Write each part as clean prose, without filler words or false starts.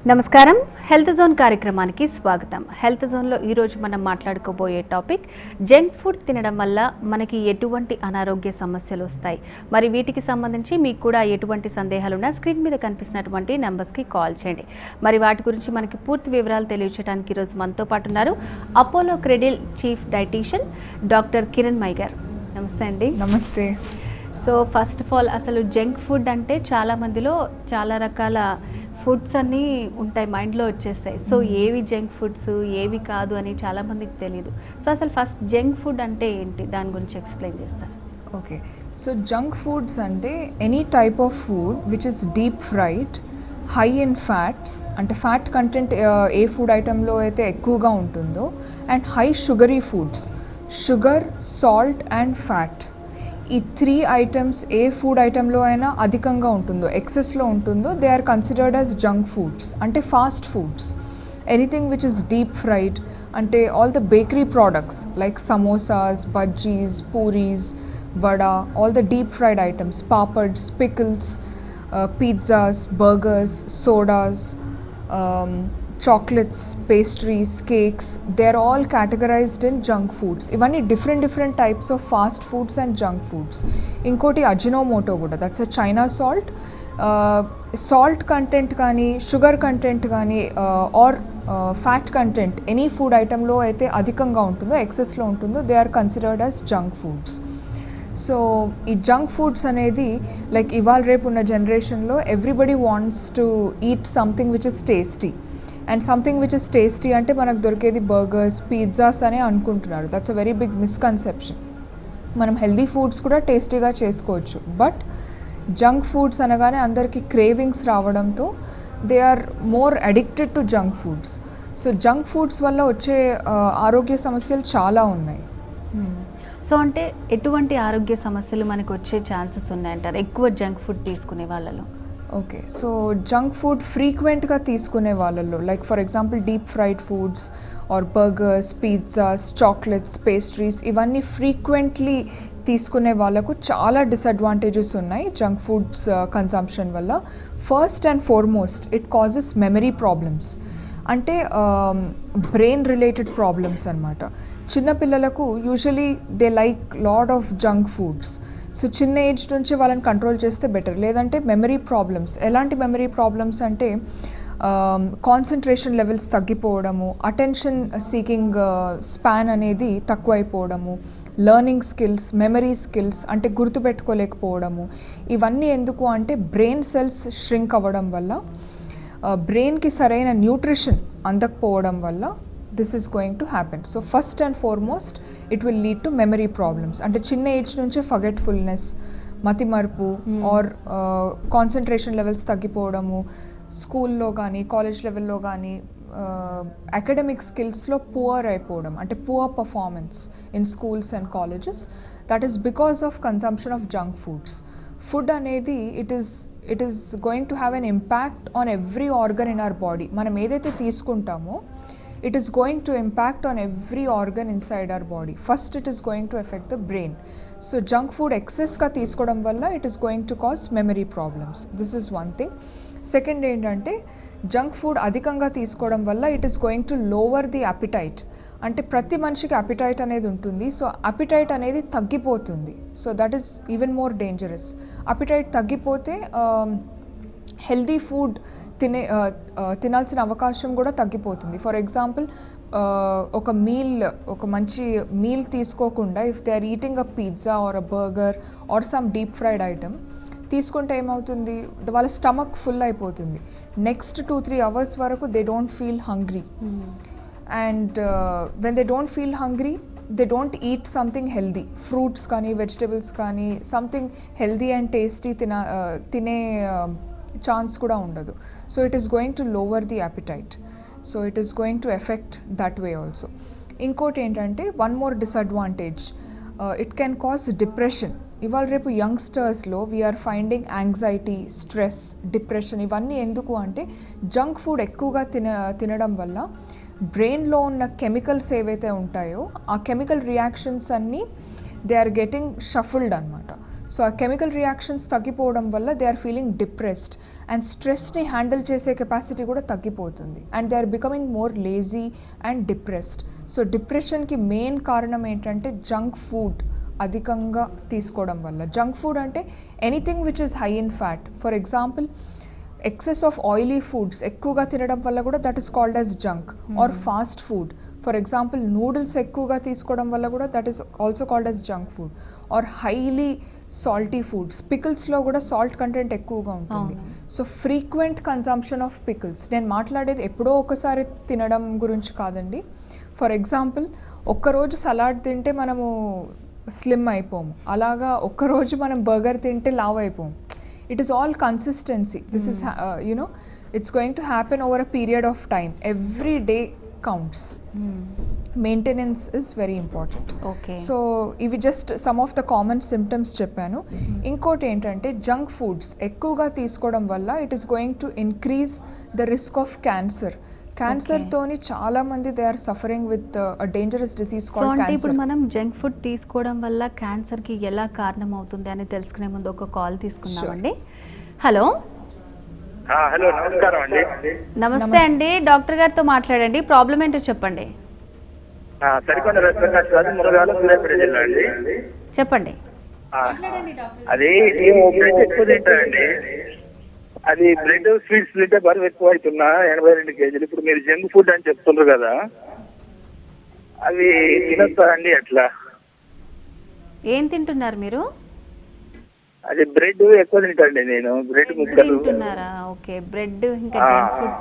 నమస్కారం. Health zone కార్యక్రమానికి స్వాగతం. హెల్త్ జోన్లో ఈరోజు మనం మాట్లాడుకోబోయే టాపిక్ జంక్ ఫుడ్ తినడం వల్ల మనకి ఎటువంటి అనారోగ్య సమస్యలు వస్తాయి. మరి వీటికి సంబంధించి మీకు కూడా ఎటువంటి సందేహాలున్నా స్క్రీన్ మీద కనిపిస్తున్నటువంటి నెంబర్స్కి కాల్ చేయండి. మరి వాటి గురించి మనకి పూర్తి వివరాలు తెలియజేయడానికి ఈరోజు మనతో పాటు ఉన్నారు Apollo Cradle chief dietician doctor Kiran Mai గారు. నమస్తే అండి. నమస్తే. సో ఫస్ట్ ఆఫ్ ఆల్ అసలు జంక్ ఫుడ్ అంటే చాలా మందిలో చాలా రకాల ఫుడ్స్ అన్నీ ఉంటాయి, మైండ్లో వచ్చేస్తాయి. సో ఏవి జంక్ ఫుడ్స్ ఏవి కాదు అని చాలామందికి తెలియదు. సో అసలు ఫస్ట్ జంక్ ఫుడ్ అంటే ఏంటి, దాని గురించి ఎక్స్ప్లెయిన్ చేస్తారు. ఓకే, సో జంక్ ఫుడ్స్ అంటే any type of food which is deep fried, high in fats, అంటే ఫ్యాట్ కంటెంట్ ఏ ఫుడ్ ఐటెంలో అయితే ఎక్కువగా ఉంటుందో, and high sugary foods, sugar, salt and fat. ఈ 3 ఐటమ్స్ ఏ ఫుడ్ ఐటెంలో అయినా అధికంగా ఉంటుందో, ఎక్సెస్లో ఉంటుందో, they are considered as junk foods, అంటే fast foods. Anything which is deep fried అంటే all the bakery products like samosas, bajjis, puris, vada, all the deep fried items, papads, pickles, pizzas, burgers, sodas, chocolates, pastries, cakes, they're all categorized in junk foods. Ivanni different types of fast foods and junk foods. Inkoti ajinomoto kuda, that's a China salt. Salt content gaani, sugar content gaani, or fat content any food item lo aithe adhikanga untundo, excess lo untundo, they are considered as junk foods. So ఈ junk foods అనేది like ఇవాళ రేపు ఉన్న జనరేషన్లో everybody wants to eat something which is tasty, and something which is tasty అంటే మనకు దొరికేది burgers, pizzas అనే అనుకుంటున్నారు. That's a very big misconception. మనం హెల్దీ ఫుడ్స్ కూడా టేస్టీగా చేసుకోవచ్చు, బట్ జంక్ ఫుడ్స్ అనగానే అందరికీ క్రేవింగ్స్ రావడంతో they are more addicted to junk foods. So junk foods వల్ల వచ్చే ఆరోగ్య సమస్యలు చాలా ఉన్నాయి. సో అంటే ఎటువంటి ఆరోగ్య సమస్యలు మనకు వచ్చే ఛాన్సెస్ ఉన్నాయంటారు ఎక్కువ జంక్ ఫుడ్ తీసుకునే వాళ్ళలో? ఓకే, సో జంక్ ఫుడ్ ఫ్రీక్వెంట్గా తీసుకునే వాళ్ళలో, like for example deep fried foods or burgers, pizzas, chocolates, pastries, ఇవన్నీ ఫ్రీక్వెంట్లీ తీసుకునే వాళ్ళకు చాలా డిసడ్వాంటేజెస్ ఉన్నాయి జంక్ ఫుడ్స్ కన్సంప్షన్ వల్ల. First and foremost it causes memory problems, అంటే బ్రెయిన్ రిలేటెడ్ ప్రాబ్లమ్స్ అనమాట. చిన్నపిల్లలకు usually they like lot of junk foods. So చిన్న ఏజ్ నుంచి వాళ్ళని కంట్రోల్ చేస్తే బెటర్. లేదంటే మెమరీ ప్రాబ్లమ్స్, ఎలాంటి మెమరీ ప్రాబ్లమ్స్ అంటే కాన్సన్ట్రేషన్ లెవెల్స్ తగ్గిపోవడము, అటెన్షన్ సీకింగ్ స్పాన్ అనేది తక్కువైపోవడము, లెర్నింగ్ స్కిల్స్, మెమరీ స్కిల్స్ అంటే గుర్తుపెట్టుకోలేకపోవడము. ఇవన్నీ ఎందుకు అంటే బ్రెయిన్ సెల్స్ ష్రింక్ అవ్వడం వల్ల, బ్రెయిన్కి సరైన న్యూట్రిషన్ అందకపోవడం వల్ల this is going to happen. So first and foremost it will lead to memory problems, అంటే చిన్న ఏజ్ నుంచే ఫర్గెట్ఫుల్నెస్, మతిమరుపు, ఆర్ కాన్సన్ట్రేషన్ లెవెల్స్ తగ్గిపోవడము, స్కూల్లో కానీ కాలేజ్ లెవెల్లో కానీ అకాడమిక్ స్కిల్స్లో పువర్ అయిపోవడం, అంటే poor performance in schools and colleges. That is because of consumption of junk foods. Food అనేది it is going to have an impact on every organ in our body. మనం ఏదైతే తీసుకుంటామో it is going to impact on every organ inside our body. First it is going to affect the brain. So junk food excess ka తీసుకొడం వల్ల it is going to cause memory problems. This is one thing. Second ఏంటంటే junk food అధికంగా తీసుకోవడం వల్ల it is going to lower the appetite. అంటే ప్రతి మనిషికి appetite అనేది ఉంటుంది. సో అపిటైట్ అనేది తగ్గిపోతుంది. So that is even more dangerous. Appetite తగ్గిపోతే హెల్దీ ఫుడ్ తినాల్సిన అవకాశం కూడా తగ్గిపోతుంది. ఫర్ ఎగ్జాంపుల్ ఒక మంచి మీల్ తీసుకోకుండా if they are eating a pizza or a burger or some deep fried item తీసుకుంటే ఏమవుతుంది, వాళ్ళ స్టమక్ ఫుల్ అయిపోతుంది. నెక్స్ట్ 2-3 hours వరకు they don't feel hungry, and when they don't feel hungry they don't eat something healthy, fruits కానీ vegetables కానీ something healthy and tasty తినే chance కూడా ఉండదు. So it is going to lower the appetite. So it is going to effect that way also. ఇంకోటి ఏంటంటే one more disadvantage, it can cause depression. ఇవాళ రేపు యంగ్స్టర్స్లో we are finding anxiety, stress, depression. ఇవన్నీ ఎందుకు అంటే జంక్ ఫుడ్ ఎక్కువగా తినడం వల్ల బ్రెయిన్లో ఉన్న కెమికల్స్ ఏవైతే ఉంటాయో ఆ కెమికల్ రియాక్షన్స్ అన్నీ దే ఆర్ గెటింగ్ షఫుల్డ్ అనమాట. సో ఆ కెమికల్ రియాక్షన్స్ తగ్గిపోవడం వల్ల they are feeling depressed and స్ట్రెస్ని హ్యాండిల్ చేసే కెపాసిటీ కూడా తగ్గిపోతుంది and they are becoming more lazy and depressed. So డిప్రెషన్కి మెయిన్ కారణం ఏంటంటే జంక్ ఫుడ్ అధికంగా తీసుకోవడం వల్ల. జంక్ ఫుడ్ అంటే anything which is high in fat. For example excess of oily foods ఎక్కువగా తినడం వల్ల కూడా that is called as junk. Or fast food, for example noodles ఎక్కువగా తీసుకోవడం వల్ల కూడా that is also called as junk food. Or highly salty foods, పికిల్స్లో కూడా సాల్ట్ కంటెంట్ ఎక్కువగా ఉంటుంది. So frequent consumption of pickles, నేను మాట్లాడేది ఎప్పుడో ఒకసారి తినడం గురించి కాదండి. ఫర్ ఎగ్జాంపుల్ ఒక్కరోజు సలాడ్ తింటే మనము స్లిమ్ అయిపోము, అలాగా ఒక్కరోజు మనం బర్గర్ తింటే లావ్ అయిపోము. It is all consistency. This is, it's going to happen over a period of time. Every day counts. Maintenance is very important. Okay. So, ఇవి just some of the common symptoms చెప్పాను. ఇంకోటి ఏంటంటే junk foods ఎక్కువగా తీసుకోవడం వల్ల it is going to increase the risk of cancer. క్యాన్సర్తోని చాలా మంది they are suffering with a dangerous disease called అంటే క్యాన్సర్. ఇప్పుడు మనం జంక్ ఫుడ్ తీసుకోవడం వల్ల క్యాన్సర్కి ఎలా కారణం అవుతుంది అని తెలుసుకునే ముందు ఒక కాల్ తీసుకుందామండి. హలో. హలో, నమస్కారం అండి. నమస్తే అండి, డాక్టర్ గారితో మాట్లాడండి. ప్రాబ్లం ఏంటో చెప్పండి. సరికొండ రత్నకాశ్ గారు, మునగాల, సూర్యాపేట జిల్లా అండి. చెప్పండి. అది మేము బ్రెడ్ ఎక్కువ తింటామండి. అది బ్రెడ్ స్వీట్స్ తింటే బరువు ఎక్కువ అవుతున్నా, 82 కేజీలు. ఇప్పుడు మీరు జంక్ ఫుడ్ అని చెప్తున్నారు కదా, అవి తినొస్తా అండి అట్లా? ఏం తింటున్నారు మీరు? అది బ్రెడ్ ఎక్కువ తింటాండి నేను, బ్రెడ్ ముక్కలు తింటున్నారా? ఓకే, బ్రెడ్ ఇంకా జంక్ ఫుడ్.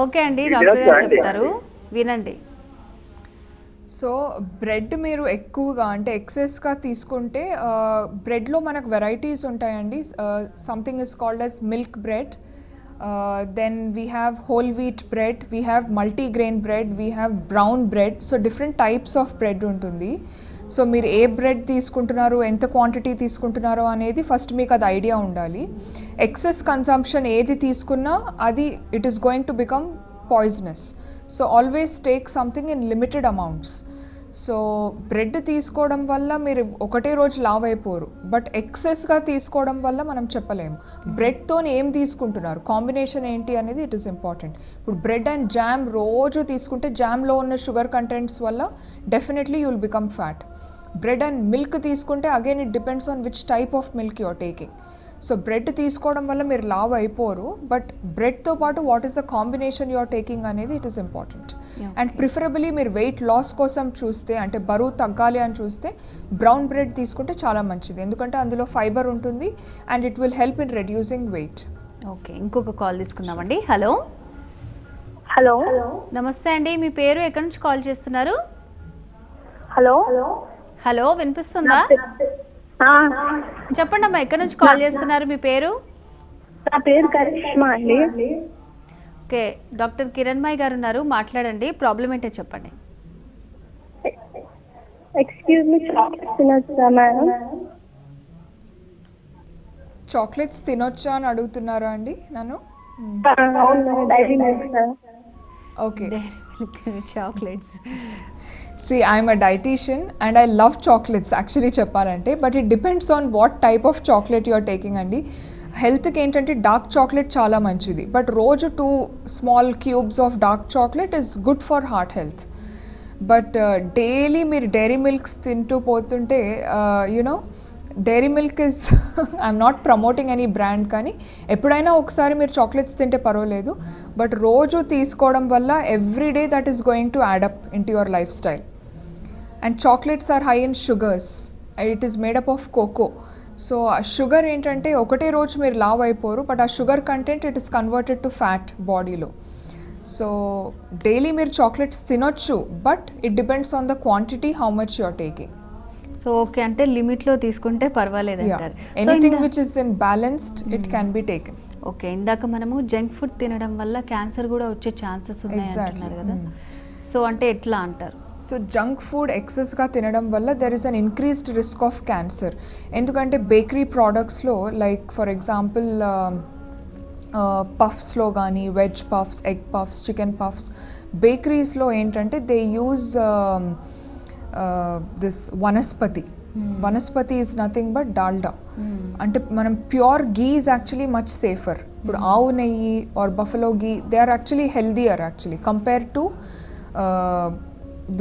ఓకే అండి, డాక్టర్ గారు చెప్తారు, వినండి. సో బ్రెడ్ మీరు ఎక్కువగా అంటే ఎక్సెస్గా తీసుకుంటే బ్రెడ్లో మనకు వెరైటీస్ ఉంటాయండి. Something is called as milk bread, then we have whole wheat bread, we have multigrain bread, we have brown bread. So different types of bread ఉంటుంది. సో మీరు ఏ బ్రెడ్ తీసుకుంటున్నారు, ఎంత క్వాంటిటీ తీసుకుంటున్నారో అనేది ఫస్ట్ మీకు అది ఐడియా ఉండాలి. ఎక్సెస్ కన్సంప్షన్ ఏది తీసుకున్నా అది it is going to become poisonous. So always take something in limited amounts. So bread తీసుకోవడం వల్ల మీరు ఒకటే రోజు లావ్ అయిపోరు, బట్ ఎక్సెస్గా తీసుకోవడం వల్ల మనం చెప్పలేము. బ్రెడ్తో ఏం తీసుకుంటున్నారు, కాంబినేషన్ ఏంటి అనేది ఇట్ ఈస్ ఇంపార్టెంట్. ఇప్పుడు బ్రెడ్ అండ్ జామ్ రోజు తీసుకుంటే జామ్లో ఉన్న షుగర్ కంటెంట్స్ వల్ల definitely you will become fat. Bread and milk తీసుకుంటే again it depends on which type of milk you are taking. So bread తీసుకోవడం వల్ల మీరు లావ్ అయిపోరు, బట్ బ్రెడ్తో పాటు what is the combination you are taking అనేది it is important. And preferably మీరు వెయిట్ లాస్ కోసం చూస్తే, అంటే బరువు తగ్గాలి అని చూస్తే బ్రౌన్ బ్రెడ్ తీసుకుంటే చాలా మంచిది, ఎందుకంటే అందులో ఫైబర్ ఉంటుంది and it will help in reducing weight. Okay, ఇంకొక కాల్ తీసుకుందామండి. హలో. హలో. నమస్తే అండి, మీ పేరు, ఎక్కడి నుంచి కాల్ చేస్తున్నారు? హలో. హలో, వినిపిస్తుందా? చెప్పండి అమ్మా, ఎక్కడి నుంచి కాల్ చేస్తున్నారు, మీ పేరు? నా పేరు కరిష్మా అండి. ఓకే, డాక్టర్ కిరణ్మయ్ గారు ఉన్నారు, మాట్లాడండి. ప్రాబ్లం ఏంటో చెప్పండి. ఎక్స్క్యూజ్ మీ, చాక్లెట్స్ తినొచ్చా మేడం? చాక్లెట్స్ తినొచ్చా అని అడుగుతున్నారా అండి నన్ను? అవును, Dairy Milk sir. Okay. Chocolates. See, I'm a dietitian and I love chocolates actually చెప్పాలంటే, but it depends on what type of chocolate you are taking అండి. హెల్త్కి ఏంటంటే డార్క్ చాక్లెట్ చాలా మంచిది, బట్ రోజు 2 small cubes of dark chocolate is good for heart health. But daily మీరు Dairy Milks తింటూ పోతుంటే you know Dairy Milk is I'm not promoting any brand, కానీ ఎప్పుడైనా ఒకసారి మీరు చాక్లెట్స్ తింటే పర్వాలేదు, బట్ రోజు తీసుకోవడం వల్ల everyday that is going to add up in to your lifestyle. And chocolates are high in sugars, it is made up of cocoa. So ఆ షుగర్ ఏంటంటే ఒకటే రోజు మీరు లావ్ అయిపోరు, బట్ ఆ sugar content it is converted to fat బాడీలో. So daily మీరు చాక్లెట్స్ తినొచ్చు, but it depends on the quantity how much you are taking. So okay, అంటే లిమిట్లో తీసుకుంటే పర్వాలేదు అంటారు. Anything which is in balanced it can be taken. Okay, ఇందాక మనము జంక్ ఫుడ్ తినడం వల్ల క్యాన్సర్ కూడా వచ్చే ఛాన్సెస్ ఉన్నాయి అంటున్నారు కదా, సో అంటే ఎట్లా అంటారు? సో జంక్ ఫుడ్ ఎక్సెస్గా తినడం వల్ల there is an increased risk of cancer. ఎందుకంటే బేకరీ ప్రోడక్ట్స్లో లైక్ ఫర్ ఎగ్జాంపుల్ పఫ్స్లో కానీ veg puffs, egg puffs, chicken puffs, బేకరీస్లో ఏంటంటే they use this vanaspati vanaspati is nothing but Dalda. అంటే మనం pure ghee is actually much safer. ఇప్పుడు ఆవు నెయ్యి or buffalo ghee they are actually healthier actually compare to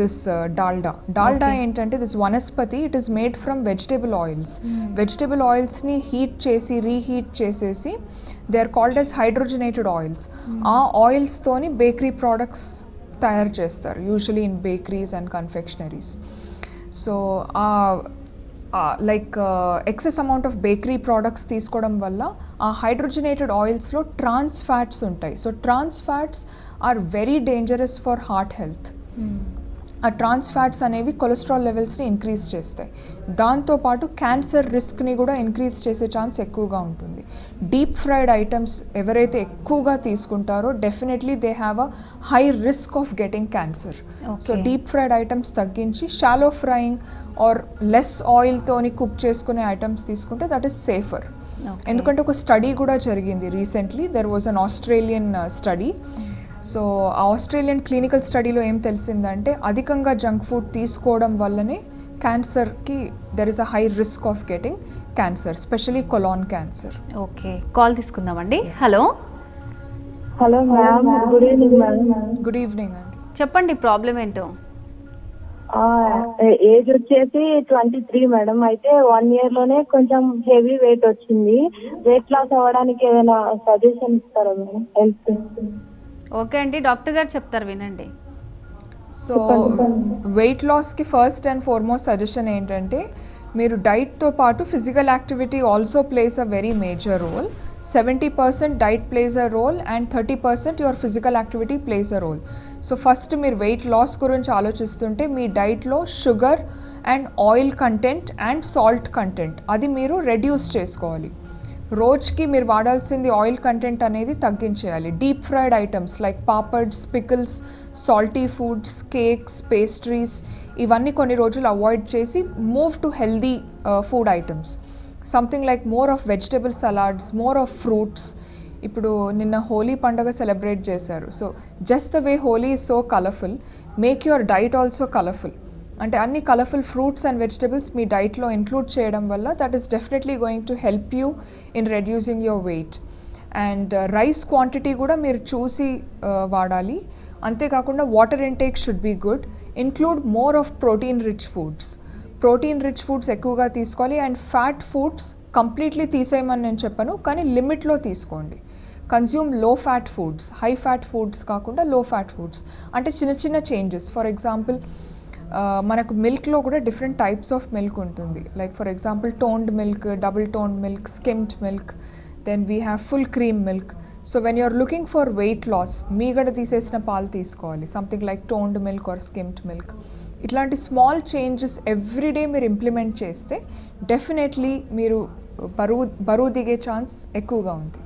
this Dalda ఏంటంటే this vanaspati it is made from vegetable oils. వెజిటేబుల్ ఆయిల్స్ని heat చేసి రీహీట్ చేసేసి they are called as hydrogenated oils. ఆ ఆయిల్స్తోని బేకరీ ప్రోడక్ట్స్ తయారు చేస్తారు usually in bakeries and confectioneries. So like excess amount of bakery products తీసుకోవడం వల్ల ఆ హైడ్రోజనేటెడ్ ఆయిల్స్లో ట్రాన్స్ ఫ్యాట్స్ ఉంటాయి. So trans fats are very dangerous for heart health. ఆ ట్రాన్స్ ఫ్యాట్స్ అనేవి కొలెస్ట్రాల్ లెవెల్స్ని ఇంక్రీజ్ చేస్తాయి. దాంతోపాటు క్యాన్సర్ రిస్క్ని కూడా ఇంక్రీజ్ చేసే ఛాన్స్ ఎక్కువగా ఉంటుంది. డీప్ ఫ్రైడ్ ఐటమ్స్ ఎవరైతే ఎక్కువగా తీసుకుంటారో definitely they have a high risk of getting cancer. So deep fried items తగ్గించి షాలో ఫ్రైయింగ్ ఆర్ లెస్ ఆయిల్తోని కుక్ చేసుకునే ఐటమ్స్ తీసుకుంటే దట్ ఈస్ సేఫర్. ఎందుకంటే ఒక స్టడీ కూడా జరిగింది recently. There was an Australian study. So ఆ ఆస్ట్రేలియన్ క్లినికల్ స్టడీలో ఏం తెలిసిందంటే అధికంగా జంక్ ఫుడ్ తీసుకోవడం వల్లనే క్యాన్సర్కి there is a high risk of getting cancer, specially colon cancer. Okay, call తీసుకుందామండి. Hello hello ma'am, good evening ma'am. Good evening అండి. చెప్పండి ప్రాబ్లం ఏంటో. ఏజ్ వచ్చేసి 23 మేడం. అయితే 1 year లోనే కొంచెం హెవీ వెయిట్ వచ్చింది. వెయిట్ లాస్ అవ్వడానికి ఏదైనా సజెషన్ ఇస్తారా మేడం? హెల్త్. ఓకే అండి, డాక్టర్ గారు చెప్తారు వినండి. సో వెయిట్ లాస్కి ఫస్ట్ అండ్ ఫార్మోస్ట్ సజెషన్ ఏంటంటే మీరు డైట్తో పాటు physical activity also plays a very major role. 70% diet plays a role and 30% your physical activity plays a role. So first మీరు వెయిట్ లాస్ గురించి ఆలోచిస్తుంటే మీ డైట్లో sugar and oil content and salt content అది మీరు రెడ్యూస్ చేసుకోవాలి. రోజుకి మీరు వాడాల్సింది ఆయిల్ కంటెంట్ అనేది తగ్గించేయాలి. Deep fried items like papads, pickles, salty foods, cakes, pastries ఇవన్నీ కొన్ని రోజులు అవాయిడ్ చేసి move to healthy food items. Something like more of vegetable salads, more of fruits. ఇప్పుడు నిన్న హోలీ పండుగ సెలబ్రేట్ చేశారు. So just the way Holi is so colourful, make your diet also colourful. అంటే అన్ని కలర్ఫుల్ ఫ్రూట్స్ అండ్ వెజిటబుల్స్ మీ డైట్లో include చేయడం వల్ల that is definitely going to help you in reducing your weight. And rice quantity కూడా మీరు చూసి వాడాలి. అంతేకాకుండా water intake should be good. Include more of protein rich foods. Protein rich foods ఎక్కువగా తీసుకోవాలి. అండ్ ఫ్యాట్ ఫుడ్స్ కంప్లీట్లీ తీసేయమని నేను చెప్పను, కానీ లిమిట్లో తీసుకోండి. Consume low fat foods, high fat foods కాకుండా లో ఫ్యాట్ ఫుడ్స్. అంటే చిన్న చిన్న చేంజెస్. ఫర్ ఎగ్జాంపుల్ మనకు మిల్క్లో కూడా డిఫరెంట్ టైప్స్ ఆఫ్ మిల్క్ ఉంటుంది. Like for example toned milk, double toned milk, skimmed milk, then we have full cream milk. So when you're looking for weight loss మీగడ తీసేసిన పాలు తీసుకోవాలి, something like toned milk or skimmed milk. ఇట్లాంటి small changes everyday మీరు implement చేస్తే definitely మీరు బరువు దిగే ఛాన్స్ ఎక్కువగా ఉంది.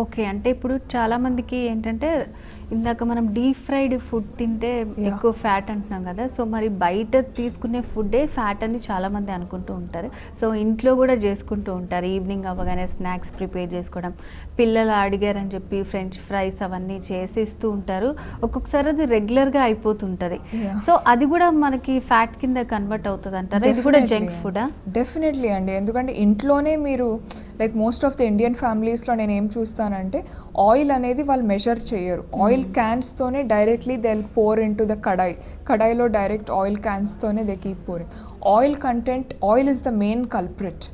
ఓకే, అంటే ఇప్పుడు చాలామందికి ఏంటంటే ఇందాక మనం డీప్ ఫ్రైడ్ ఫుడ్ తింటే ఎక్కువ ఫ్యాట్ అంటున్నాం కదా. సో మరి బయట తీసుకునే ఫుడ్డే ఫ్యాట్ అని చాలామంది అనుకుంటూ ఉంటారు. సో ఇంట్లో కూడా చేసుకుంటూ ఉంటారు. ఈవినింగ్ అవ్వగానే స్నాక్స్ ప్రిపేర్ చేసుకోవడం, పిల్లలు అడిగారని చెప్పి ఫ్రెంచ్ ఫ్రైస్ అవన్నీ చేసేస్తూ ఉంటారు. ఒక్కొక్కసారి అది రెగ్యులర్గా అయిపోతుంటుంది. సో అది కూడా మనకి ఫ్యాట్ కింద కన్వర్ట్ అవుతుంది అంటారా? ఇది కూడా జంక్ ఫుడా? డెఫినెట్లీ అండి. ఎందుకంటే ఇంట్లోనే మీరు like most of the Indian ఫ్యామిలీస్లో నేను ఏం చూస్తానంటే ఆయిల్ అనేది వాళ్ళు మెజర్ చేయరు. ఆయిల్ క్యాన్స్తోనే directly they will pour into the కడాయిలో డైరెక్ట్ ఆయిల్ క్యాన్స్తోనే they keep pouring. Oil content, oil is the main culprit.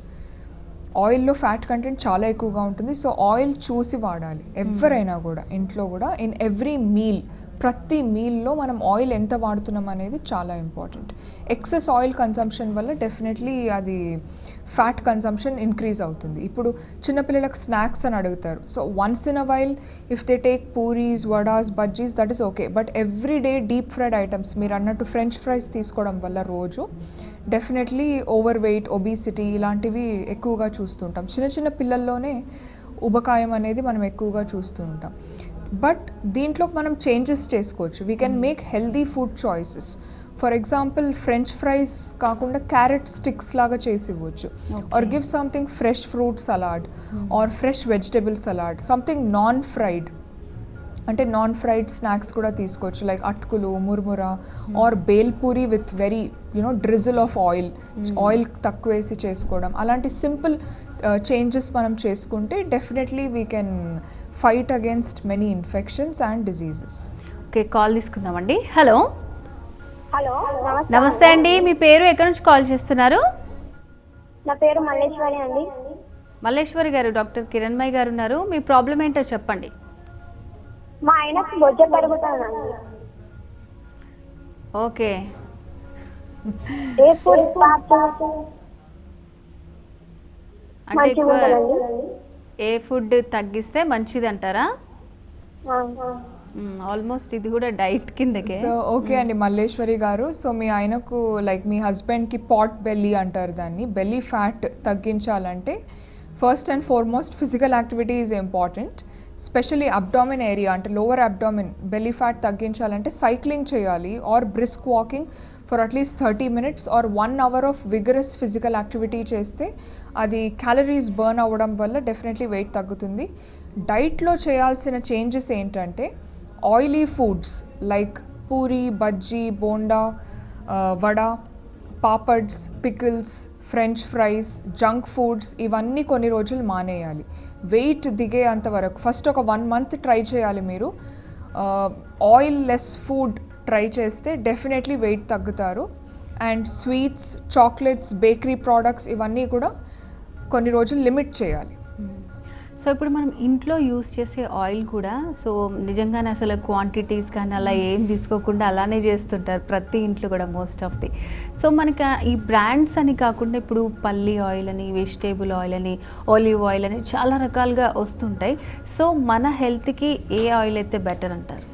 ఆయిల్లో ఫ్యాట్ కంటెంట్ చాలా ఎక్కువగా ఉంటుంది. సో ఆయిల్ చూసి వాడాలి ఎవరైనా కూడా. ఇంట్లో కూడా ఇన్ ఎవ్రీ మీల్, ప్రతి మీల్లో మనం ఆయిల్ ఎంత వాడుతున్నాం అనేది చాలా ఇంపార్టెంట్. ఎక్సెస్ ఆయిల్ కన్సంప్షన్ వల్ల డెఫినెట్లీ అది ఫ్యాట్ కన్సంప్షన్ ఇంక్రీజ్ అవుతుంది. ఇప్పుడు చిన్నపిల్లలకు స్నాక్స్ అని అడుగుతారు. So once in a while if they take puris, vadas, bajjis that is okay. But every day deep fried items మీరు అన్నట్టు ఫ్రెంచ్ ఫ్రైస్ తీసుకోవడం వల్ల రోజు డెఫినెట్లీ ఓవర్ వెయిట్, ఒబీసిటీ ఇలాంటివి ఎక్కువగా చూస్తుంటాం. చిన్న చిన్న పిల్లల్లోనే ఉబకాయం అనేది మనం ఎక్కువగా చూస్తూ ఉంటాం. బట్ దీంట్లో మనం చేంజెస్ చేసుకోవచ్చు. We can make healthy food choices. For example french fries కాకుండా క్యారెట్ స్టిక్స్ లాగా చేసి ఇవ్వచ్చు. Or give something fresh fruit salad or fresh vegetable salad, something non fried. అంటే నాన్ ఫ్రైడ్ స్నాక్స్ కూడా తీసుకోవచ్చు, లైక్ అటుకులు, మురుముర or bhelpuri with very drizzle of oil తక్కువ వేసి చేసుకోవడం. అలాంటి సింపుల్ చేంజెస్ మనం చేసుకుంటే definitely we can fight against many infections and diseases. Okay, call తీసుకుందామండి. హలో హలో, నమస్తే అండి, మీ పేరు ఎక్కడి నుంచి కాల్ చేస్తున్నారు? నా పేరు మల్లేశ్వరి అండి. మల్లేశ్వరి గారు, డాక్టర్ కిరణ్మయి గారు ఉన్నారు. మీ ప్రాబ్లం ఏంటో చెప్పండి. మా ఆయనకు బొజ్జ పెరుగుతానండి. ఓకే, ఏ ఫుడ్ అంటే ఎక్కువ ఏ ఫుడ్ తగ్గిస్తే మంచిది అంటారా? ఆల్మోస్ట్ ఇది కూడా డైట్ కిందకే. సో ఓకే అండి మల్లేశ్వరి గారు, సో మీ ఆయనకు లైక్ మీ హస్బెండ్కి పాట్ బెల్లీ అంటారు దాన్ని, బెల్లీ ఫ్యాట్ తగ్గించాలంటే first and foremost physical activity is important. Specially abdomen area అంటే లోవర్ అబ్డామిన్ బెల్లీ ఫ్యాట్ తగ్గించాలంటే సైక్లింగ్ చేయాలి or brisk walking for at least 30 minutes or 1 hour of vigorous physical activity చేస్తే అది calories burn అవ్వడం వల్ల definitely wait తగ్గుతుంది. డైట్లో చేయాల్సిన చేంజెస్ ఏంటంటే oily foods like puri, bajji, bonda, vada, papads, pickles, French fries, junk foods ఇవన్నీ కొన్ని రోజులు మానేయాలి. వెయిట్ దిగేంత వరకు ఫస్ట్ ఒక 1 month ట్రై చేయాలి మీరు. ఆయిల్ లెస్ ఫుడ్ ట్రై చేస్తే డెఫినెట్లీ వెయిట్ తగ్గుతారు. And sweets, chocolates, bakery products ఇవన్నీ కూడా కొన్ని రోజులు లిమిట్ చేయాలి. సో ఇప్పుడు మనం ఇంట్లో యూస్ చేసే ఆయిల్ కూడా సో నిజంగానే అసలు క్వాంటిటీస్ కానీ అలా ఏం తీసుకోకుండా అలానే చేస్తుంటారు ప్రతి ఇంట్లో కూడా మోస్ట్ ఆఫ్ ది. సో మనకి ఈ బ్రాండ్స్ అని కాకుండా ఇప్పుడు పల్లి ఆయిల్ అని, వెజిటేబుల్ ఆయిల్ అని, ఆలివ్ ఆయిల్ అని చాలా రకాలుగా వస్తుంటాయి. సో మన హెల్త్కి ఏ ఆయిల్ అయితే బెటర్ అంటారు?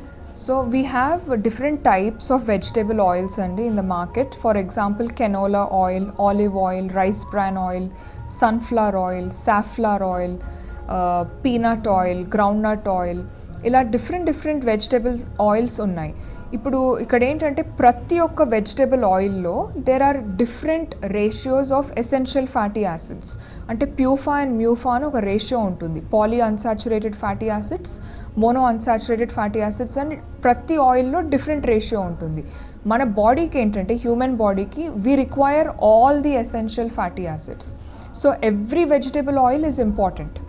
So we have different types of vegetable oils in the market. For example, canola oil, olive oil, rice bran oil, sunflower oil, safflower oil, peanut oil, groundnut oil, ఇలా different vegetable oils ఉన్నాయి. ఇప్పుడు ఇక్కడ ఏంటంటే ప్రతి ఒక్క vegetable ఆయిల్లో there are different ratios of essential fatty acids. అంటే PUFA and MUFA అని ఒక రేషియో ఉంటుంది. Poly unsaturated fatty acids, mono unsaturated fatty acids అని ప్రతి ఆయిల్లో డిఫరెంట్ రేషియో ఉంటుంది. మన బాడీకి ఏంటంటే హ్యూమన్ బాడీకి we require all the essential fatty acids. So every vegetable oil is important.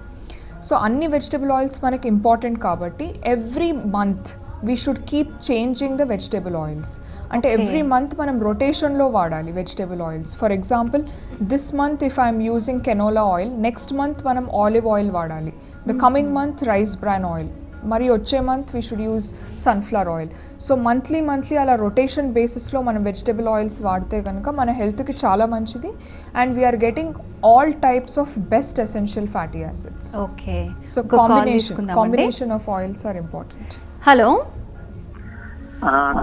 So అన్ని వెజిటబుల్ ఆయిల్స్ మనకి ఇంపార్టెంట్ కాబట్టి every month we should keep changing the vegetable oils. అంటే ఎవ్రీ మంత్ మనం రొటేషన్లో వాడాలి vegetable oils. For example this month if I'm using canola oil, next month మనం olive oil వాడాలి. The coming month rice bran oil, మరి వచ్చే month we should use sunflower oil. So monthly అలా rotation బేసిస్లో మనం vegetable oils వాడితే కనుక మన హెల్త్కి చాలా మంచిది. And we're getting all types of best essential fatty acids. Okay, so combination of oils are important. Hello,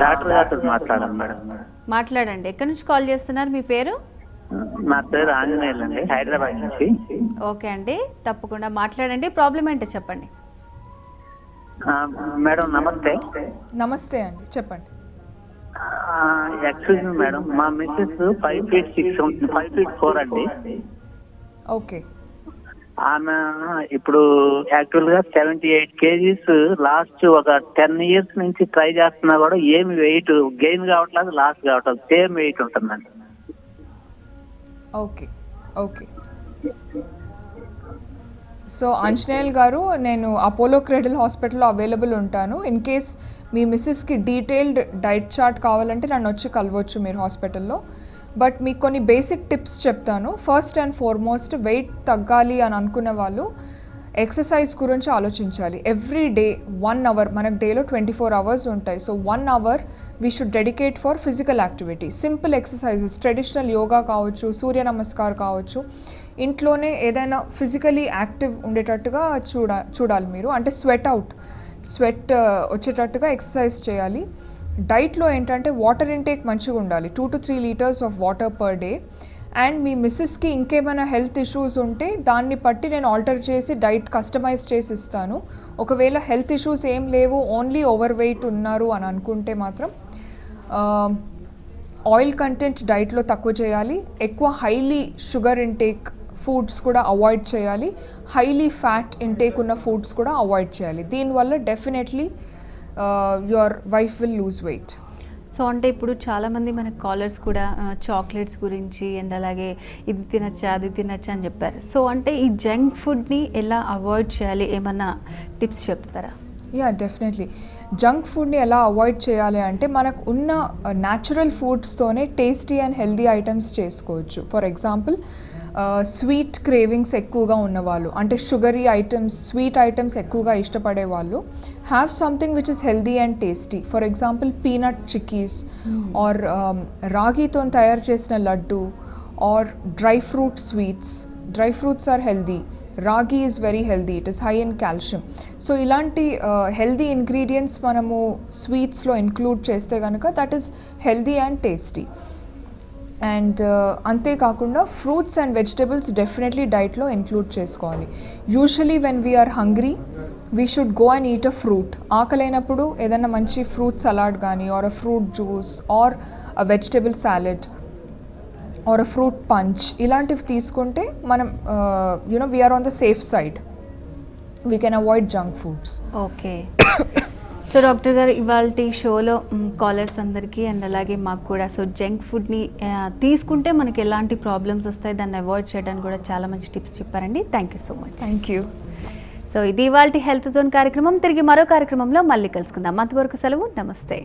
doctor గారితో మాట్లాడాలి మేడం. మాట్లాడండి. ఎక్కడి నుంచి కాల్ చేస్తున్నారు? మీ పేరు? నా పేరు ఆంజనేయులు అండి, హైదరాబాద్ నుంచి. ఓకే అండి, తప్పకుండా మాట్లాడండి. ప్రాబ్లం ఏంటో చెప్పండి. మేడం నమస్తే. నమస్తే అండి, చెప్పండి. ఎక్స్క్యూజ్ మీ మేడం, మా మిస్సెస్ 5 feet 6 ఉంటుంది, 5 feet 4 అండి. ఓకే. ఆమె ఇప్పుడు యాక్చువల్ గా 78 kgs. లాస్ట్ ఒక 10 years నుంచి ట్రై చేస్తున్నా కూడా ఏమి వెయిట్ గెయిన్ కావట్లేదు, లాస్ కావట్లేదు, సేమ్ వెయిట్ ఉంటుందండి. Okay okay. సో ఆంజనేయుల్ గారు, నేను అపోలో క్రెడిల్ హాస్పిటల్లో అవైలబుల్ ఉంటాను. ఇన్ కేస్ మీ మిస్సెస్కి డీటెయిల్డ్ డైట్ చార్ట్ కావాలంటే నన్ను వచ్చి కలవచ్చు మీరు హాస్పిటల్లో. బట్ మీకు కొన్ని బేసిక్ టిప్స్ చెప్తాను. ఫస్ట్ అండ్ ఫార్మోస్ట్, వెయిట్ తగ్గాలి అని అనుకునే వాళ్ళు ఎక్సర్సైజ్ గురించి ఆలోచించాలి. ఎవ్రీ డే 1 hour, మనకు డేలో 24 hours ఉంటాయి. So 1 hour we should dedicate for physical activity. Simple exercises, traditional yoga కావచ్చు, సూర్య నమస్కార్ కావచ్చు, ఇంట్లోనే ఏదైనా ఫిజికలీ యాక్టివ్ ఉండేటట్టుగా చూడాలి మీరు. అంటే స్వెట్ వచ్చేటట్టుగా ఎక్సర్సైజ్ చేయాలి. డైట్లో ఏంటంటే వాటర్ ఇంటేక్ మంచిగా ఉండాలి, 2 to 3 liters of water per day. And మీ మిస్సెస్కి ఇంకేమైనా హెల్త్ ఇష్యూస్ ఉంటే దాన్ని బట్టి నేను ఆల్టర్ చేసి డైట్ కస్టమైజ్ చేసి ఇస్తాను. ఒకవేళ హెల్త్ ఇష్యూస్ ఏం లేవు, ఓన్లీ ఓవర్ వెయిట్ ఉన్నారు అని అనుకుంటే మాత్రం ఆయిల్ కంటెంట్ డైట్లో తక్కువ చేయాలి. ఎక్కువ హైలీ షుగర్ ఇంటేక్ ఫుడ్స్ కూడా అవాయిడ్ చేయాలి. హైలీ ఫ్యాట్ ఇంటేక్ ఉన్న ఫుడ్స్ కూడా అవాయిడ్ చేయాలి. దీనివల్ల definitely your wife will lose weight. So అంటే ఇప్పుడు చాలామంది మన కాలర్స్ కూడా చాక్లెట్స్ గురించి అండ్ అలాగే ఇది తినచ్చా అది తినచ్చా అని చెప్పారు. సో అంటే ఈ జంక్ ఫుడ్ని ఎలా అవాయిడ్ చేయాలి, ఏమన్నా టిప్స్ చెప్తారా? Yeah, definitely. జంక్ ఫుడ్ని ఎలా అవాయిడ్ చేయాలి అంటే మనకు ఉన్న న్యాచురల్ ఫుడ్స్తోనే టేస్టీ అండ్ హెల్దీ ఐటమ్స్ చేసుకోవచ్చు. ఫర్ ఎగ్జాంపుల్ స్వీట్ క్రేవింగ్స్ ఎక్కువగా ఉన్నవాళ్ళు, అంటే షుగరీ ఐటమ్స్, స్వీట్ ఐటమ్స్ ఎక్కువగా ఇష్టపడే వాళ్ళు have something which is healthy and tasty. For example peanut chikkis or రాగితో తయారు చేసిన laddu or dry fruit sweets. Dry fruits are healthy, ragi is very healthy, it is high in calcium. So ఇలాంటి healthy ingredients మనము స్వీట్స్లో include చేస్తే కనుక that is healthy and tasty. And అంతేకాకుండా fruits and vegetables definitely డైట్లో ఇంక్లూడ్ చేసుకోవాలి. Usually when we are hungry we should go and eat a fruit. ఆకలైనప్పుడు ఏదైనా మంచి ఫ్రూట్ సలాడ్ కానీ or a fruit juice or a vegetable salad or a fruit punch ఇలాంటివి తీసుకుంటే మనం we're on the safe side. We can avoid junk foods. Okay. So doctor గారు, ఇవాళ షోలో కాలర్స్ అందరికీ అండ్ అలాగే మాకు కూడా సో జంక్ ఫుడ్ని తీసుకుంటే మనకి ఎలాంటి ప్రాబ్లమ్స్ వస్తాయి, దాన్ని అవాయిడ్ చేయడానికి కూడా చాలా మంచి టిప్స్ చెప్పారండి. Thank you so much. Thank you. So ఇది ఇవాళ హెల్త్ జోన్ కార్యక్రమం. తిరిగి మరో కార్యక్రమంలో మళ్ళీ కలుసుకుందాం. అంతవరకు సెలవు, నమస్తే.